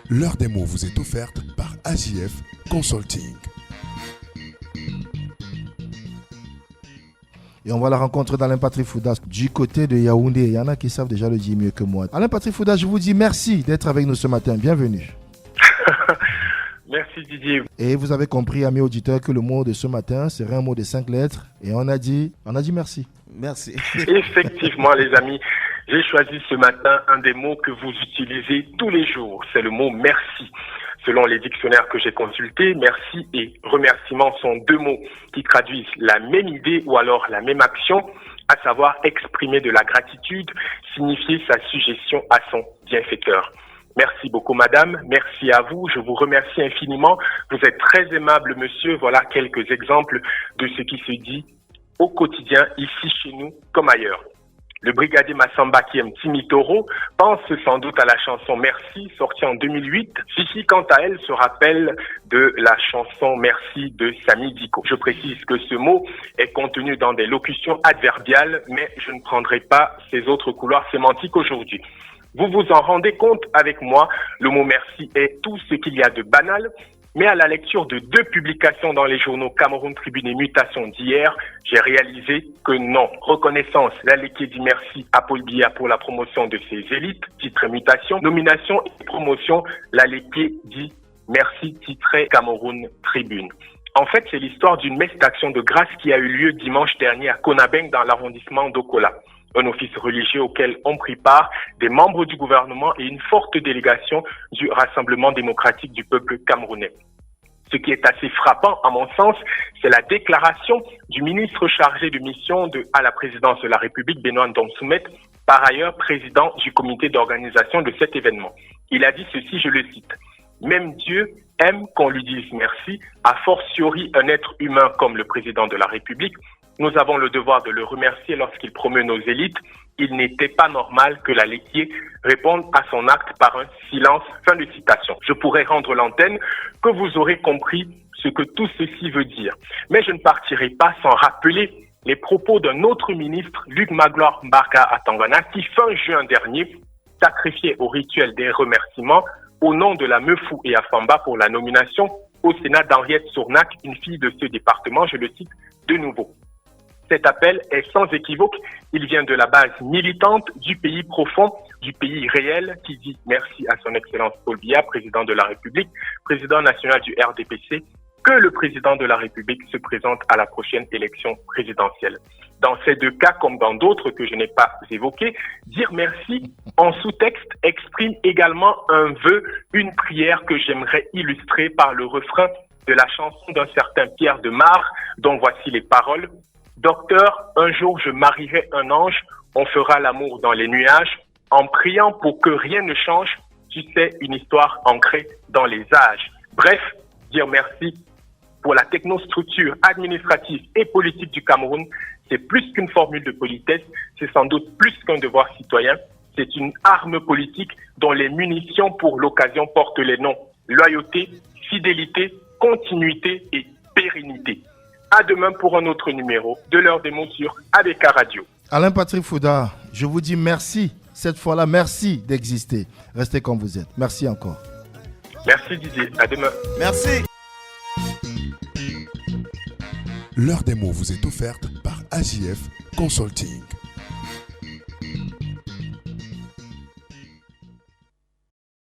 L'heure des mots vous est offerte par AJF Consulting. Et on va à la rencontre d'Alain Patrick Fouda du côté de Yaoundé. Il y en a qui savent déjà le dire mieux que moi. Alain Patrick Fouda, je vous dis merci d'être avec nous ce matin. Bienvenue. Merci Didier. Et vous avez compris, amis auditeurs, que le mot de ce matin serait un mot de 5 lettres. Et on a dit merci. Merci. Effectivement, les amis, j'ai choisi ce matin un des mots que vous utilisez tous les jours. C'est le mot merci. Selon les dictionnaires que j'ai consultés, merci et remerciement sont deux mots qui traduisent la même idée ou alors la même action, à savoir exprimer de la gratitude, signifier sa suggestion à son bienfaiteur. Merci beaucoup, madame. Merci à vous. Je vous remercie infiniment. Vous êtes très aimable, monsieur. Voilà quelques exemples de ce qui se dit au quotidien, ici chez nous, comme ailleurs. Le brigadier Massamba qui aime Timi Toro pense sans doute à la chanson Merci, sortie en 2008. Fifi, quant à elle, se rappelle de la chanson Merci de Samy Diko. Je précise que ce mot est contenu dans des locutions adverbiales, mais je ne prendrai pas ces autres couloirs sémantiques aujourd'hui. Vous vous en rendez compte avec moi, le mot merci est tout ce qu'il y a de banal, mais à la lecture de 2 publications dans les journaux Cameroun Tribune et Mutation d'hier, j'ai réalisé que non. Reconnaissance, Laleke dit merci à Paul Biya pour la promotion de ses élites, titre Mutation, nomination et promotion, Laleke dit merci, titre Cameroun Tribune. En fait, c'est l'histoire d'une messe d'action de grâce qui a eu lieu dimanche dernier à Konabeng dans l'arrondissement d'Okola. Un office religieux auquel ont pris part des membres du gouvernement et une forte délégation du Rassemblement démocratique du peuple camerounais. Ce qui est assez frappant, à mon sens, c'est la déclaration du ministre chargé de mission à la présidence de la République, Benoît Ndomsoumet, par ailleurs président du comité d'organisation de cet événement. Il a dit ceci, je le cite, « Même Dieu aime qu'on lui dise merci, a fortiori un être humain comme le président de la République. Nous avons le devoir de le remercier lorsqu'il promeut nos élites. Il n'était pas normal que la laitier réponde à son acte par un silence. » Fin de citation. Je pourrais rendre l'antenne que vous aurez compris ce que tout ceci veut dire. Mais je ne partirai pas sans rappeler les propos d'un autre ministre, Luc Magloire Mbarka Atangana, qui fin juin dernier sacrifiait au rituel des remerciements au nom de la Meufou et Afamba pour la nomination au Sénat d'Henriette Sournac, une fille de ce département, je le cite de nouveau. Cet appel est sans équivoque, il vient de la base militante du pays profond, du pays réel, qui dit merci à son Excellence Paul Biya, président de la République, président national du RDPC, que le président de la République se présente à la prochaine élection présidentielle. Dans ces 2 cas, comme dans d'autres que je n'ai pas évoqués, dire merci en sous-texte exprime également un vœu, une prière que j'aimerais illustrer par le refrain de la chanson d'un certain Pierre de Mar, dont voici les paroles. Docteur, un jour je marierai un ange, on fera l'amour dans les nuages, en priant pour que rien ne change, tu sais, une histoire ancrée dans les âges. Bref, dire merci pour la technostructure administrative et politique du Cameroun, c'est plus qu'une formule de politesse, c'est sans doute plus qu'un devoir citoyen, c'est une arme politique dont les munitions pour l'occasion portent les noms loyauté, fidélité, continuité et pérennité. À demain pour un autre numéro de l'heure des mots sur ABK Radio. Alain Patrick Fouda, je vous dis merci. Cette fois-là, merci d'exister. Restez comme vous êtes. Merci encore. Merci Didier. À demain. Merci. L'heure des mots vous est offerte par AJF Consulting.